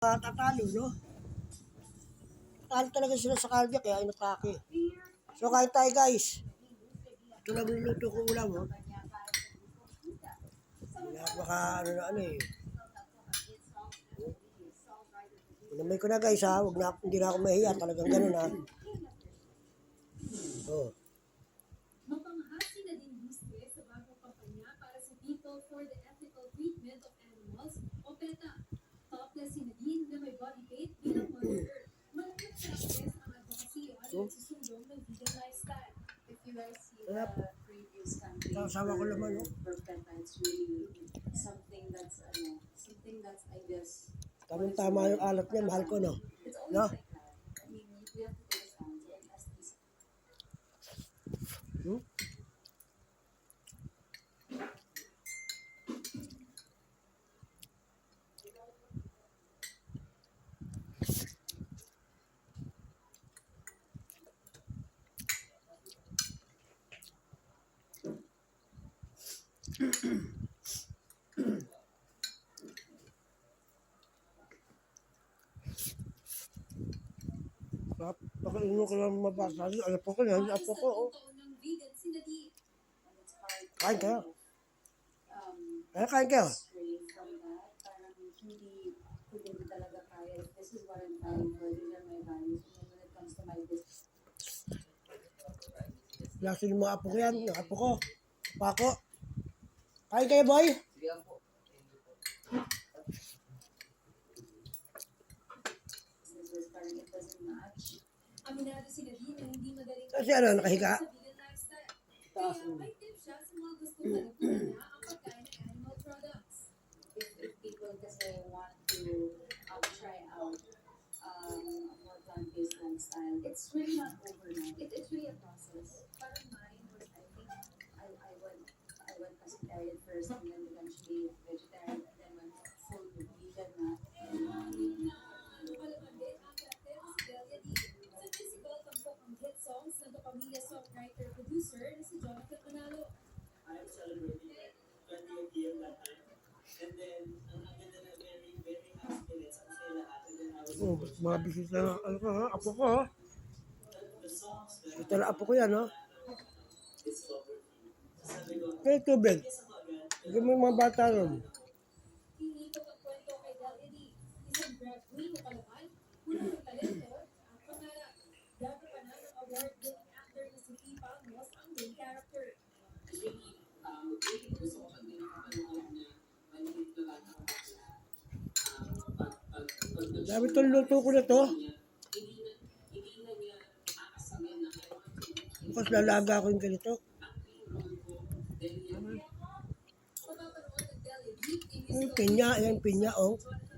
Tatalo, no? Tatalo talaga sila sa cardiac, kaya inatake. So, kain tayo, guys. Ito na luluto ko ulam, no? Baka, ano eh. Inamay ko na, guys, ha? Hindi na ako mahiya. Talagang ganun, ha? Oh. Mapangahasi na din Busque sa bagong kampanya para sa People for the Ethical Treatment of Animals o PETA. Topless si Nadine na may body paint bilang Mother Earth. Malapit sa access ang advocacy at nagsusulong ng vegan lifestyle. If you guys see the previous campaign Kasama ko naman, no? for PETA, it's really something that's, I guess, Tamang-tama yung alat niya. Mahal ko, no? it's always No? like that. I mean, we have to take a stance and as these Hmm? Pakainin ko lang mabasa. Ano po ko yan? Apo ko, oh. Taon ng vegan si Nadine. and it's hard Kain kayo. to Kain kayo. stray from that. Parang hindi talaga kaya. This is what I'm fighting for. These are my values. And then when it comes to my business, Lasin yung mga apo ko yan. Yung apo ko. Pako. Kain kayo, boy. businesses, parang it doesn't match. Aminado si Nadine na hindi madaling Kasi ano, nakahiga? sa vegan lifestyle. Kaya may tip siya sa mga gustong malipin niya ang pagkain ng animal products. If people kasi want to try out a more plant-based lifestyle, it's really not overnight. It's really a process. Parang mine was, I think, I went pescatarian first and then eventually vegetarian and then went full vegan na. Ano palaman din ang karakter na si Delia D. Sa musical, tampok ang hit songs ng kapamilya songwriter-producer na si Jonathan Manalo. I'm celebrating 20th year that time. And then, ang ganda na very, very happy minutes ang sila lahat. And then I was Oh, mga bisita na, ano ko, ha? Apo ko, ha? the songs that Ito na apo ko yan, ha? discovered. Sabi ko, Kaya tubig. yes ako agad. Bigyan mo yung mga bata ron. Hinihikot ang kwento kay Delia D. Isang drag queen na palaman, puno ng talento at pangarap. Dami pa na ng award-winning actor na si P. Palmos ang main character. Really gusto ko pag pinapanood niya, maliit na bata ko siya. Pag Dami itong luto ko na to. hindi na niya aasamin na I want to Bukas lalaga ko yung ganito. Mapapanood ng Delia D, Pinya, ayan, pinya, oh. Jonathan